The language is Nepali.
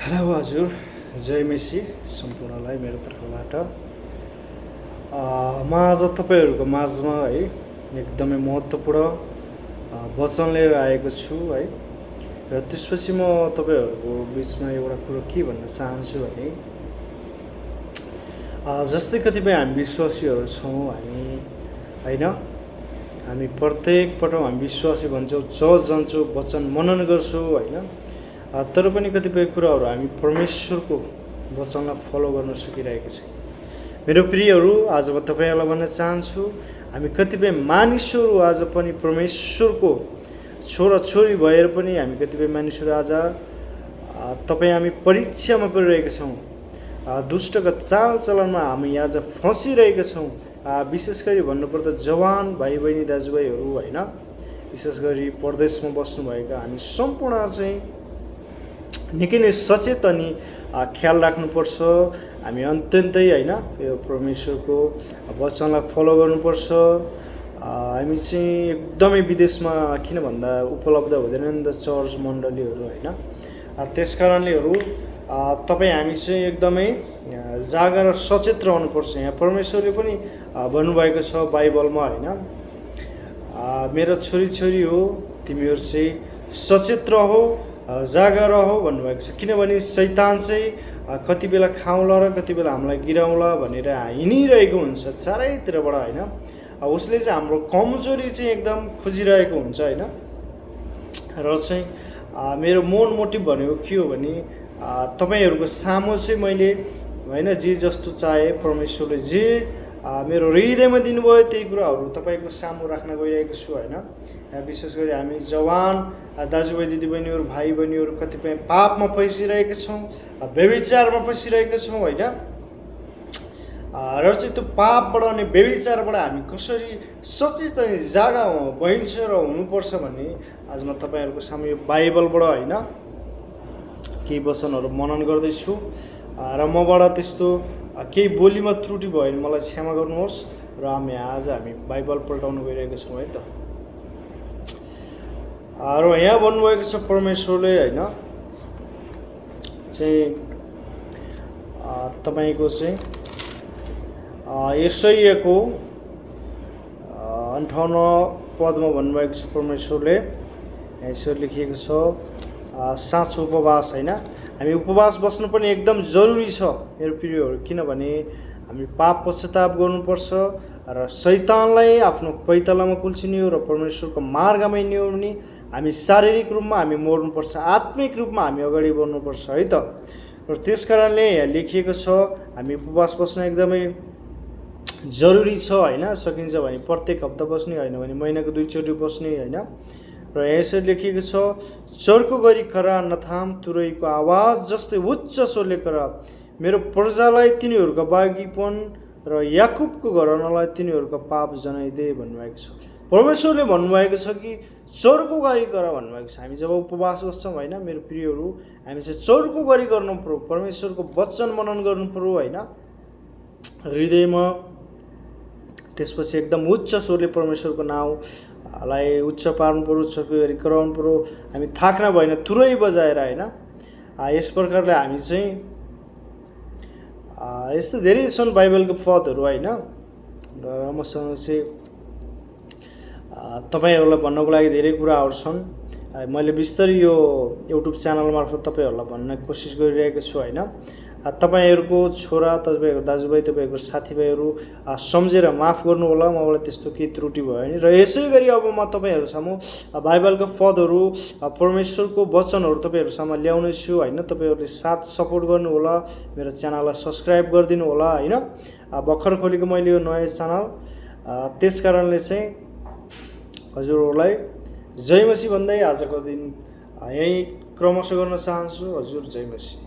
हेलो हजुर, जय मेसी सम्पूर्णलाई मेरो तर्फबाट। म आज तपाईँहरूको माझमा है एकदमै महत्त्वपूर्ण वचन लिएर आएको छु है। र त्यसपछि म तपाईँहरूको बिचमा एउटा कुरो के भन्न चाहन्छु भने जस्तै कतिपय हामी विश्वासीहरू छौँ होइन, हामी प्रत्येक पटक हामी विश्वासी भन्छौँ, चर्च जान्छौँ, वचन मनन गर्छौँ होइन। तर पनि कतिपय कुराहरू हामी परमेश्वरको वचनलाई फलो गर्न सकिरहेको छ। मेरो प्रियहरू, आज म तपाईँहरूलाई भन्न चाहन्छु, हामी कतिपय मानिसहरू आज पनि परमेश्वरको छोराछोरी भएर पनि हामी कतिपय मानिसहरू आज हामी परीक्षामा परिरहेका छौँ। दुष्टका चालचलनमा हामी आज फँसिरहेका छौँ। विशेष गरी भन्नुपर्दा जवान भाइ बहिनी दाजुभाइहरू होइन, विशेष गरी परदेशमा बस्नुभएका हामी सम्पूर्ण चाहिँ निकै नै सचेत अनि ख्याल राख्नुपर्छ। हामी अत्यन्तै होइन यो परमेश्वरको वचनलाई फलो गर्नुपर्छ। हामी चाहिँ एकदमै विदेशमा किन भन्दा उपलब्ध हुँदैन नि त चर्च मण्डलीहरू होइन। त्यस कारणलेहरू हामी चाहिँ एकदमै जागा र सचेत रहनुपर्छ। यहाँ परमेश्वरले पनि भन्नुभएको छ बाइबलमा होइन, मेरो छोरीछोरी हो तिमीहरू चाहिँ सचेत रहो, जागा रहो भन्नुभएको छ। किनभने शैतान चाहिँ कति बेला खाउँला र कति बेला हामीलाई गिराउँला भनेर हिँडिरहेको हुन्छ चारैतिरबाट होइन। उसले चाहिँ हाम्रो कमजोरी चाहिँ एकदम खोजिरहेको हुन्छ होइन। र चाहिँ मेरो मन मोटिभ भनेको के हो भने तपाईँहरूको सामु चाहिँ मैले होइन जे जस्तो चाहे परमेश्वरले जे मेरो हृदयमा दिनुभयो त्यही कुराहरू तपाईँको सामु राख्न गइरहेको छु होइन। विशेष गरी हामी जवान दाजुभाइ दिदीबहिनीहरू भाइ बहिनीहरू कतिपय पापमा फँसिरहेका छौँ, व्यभिचारमा फँसिरहेका छौँ होइन। र चाहिँ त्यो पापबाट अनि व्यभिचारबाट हामी कसरी सचेत अनि जागा भइन्छ र हुनुपर्छ भन्ने आज म तपाईँहरूको सामु यो बाइबलबाट होइन केही वचनहरू मनन गर्दैछु। र मबाट त्यस्तो केही बोलीमा त्रुटि भयो भने मलाई क्षमा गर्नुहोस्। र हामी बाइबल पल्टाउनु गइरहेको छौँ है त। र यहाँ भन्नुभएको छ परमेश्वरले होइन चाहिँ तपाईँको चाहिँ यशायाको 58 पदमा भन्नुभएको छ परमेश्वरले यसरी लेखिएको छ, साँचो उपवास होइन। हामी उपवास बस्नु पनि एकदम जरुरी छ मेरो प्रियहरू। किनभने हामी पाप पश्चाताप गर्नुपर्छ र शैतानलाई आफ्नो पैतालामा कुल्चिने हो र परमेश्वरको मार्गमा हिँड्ने हो भने हामी शारीरिक रूपमा हामी मर्नुपर्छ, आत्मिक रूपमा हामी अगाडि बढ्नुपर्छ है त। र त्यस कारणले यहाँ लेखिएको छ हामी उपवास बस्न एकदमै जरुरी छ होइन। सकिन्छ भने प्रत्येक हप्ता बस्ने, होइन भने महिनाको 2 चोटि बस्ने होइन। र यसरी लेखिएको छ, चर्को गरी करा नथाम तुरैको आवाज जस्तै उच्च स्वरले करा, मेरो प्रजालाई तिनीहरूको बागीपन र याकुबको घरानालाई तिनीहरूको पाप जनाइदे भन्नुभएको छ। परमेश्वरले भन्नुभएको छ कि चर्को गरी गर भन्नुभएको छ। हामी जब उपवास बस्छौँ होइन मेरो प्रियहरू, हामी चाहिँ चर्को गरी गर्नु पर्यो, परमेश्वरको वचन मनन गर्नु पर्यो होइन हृदयमा। त्यसपछि एकदम उच्च स्वरले परमेश्वरको नाउँलाई उच्च पार्नु पर्यो, चर्को गरी कराउनु पर्यो। हामी थाक्न भएन तुरै बजाएर होइन। यस प्रकारले हामी चाहिँ यस्तो धेरै छन् बाइबलको पदहरू होइन। र मसँग चाहिँ तपाईँहरूलाई भन्नको लागि धेरै कुराहरू छन्। मैले बिस्तारै यो युट्युब च्यानल मार्फत तपाईँहरूलाई भन्न कोसिस गरिरहेको छु होइन। तपाईँहरूको छोरा, तपाईँहरूको दाजुभाइ, तपाईँहरूको साथीभाइहरू सम्झेर माफ गर्नु होला मबाट त्यस्तो केही त्रुटि भयो भने। र यसै गरी अब म तपाईँहरू सामु बाइबलका पदहरू परमेश्वरको वचनहरू तपाईँहरू सामु ल्याउने छु होइन। तपाईँहरूले साथ सपोर्ट गर्नु होला, मेरो च्यानललाई सब्सक्राइब गरिदिनु होला होइन। भर्खर खोलेको मैले यो नयाँ च्यानल, त्यस कारणले चाहिँ हजुरहरूलाई जय मसी भन्दै आजको दिन यहीँ क्रमश गर्न चाहन्छु। हजुर जय मसी।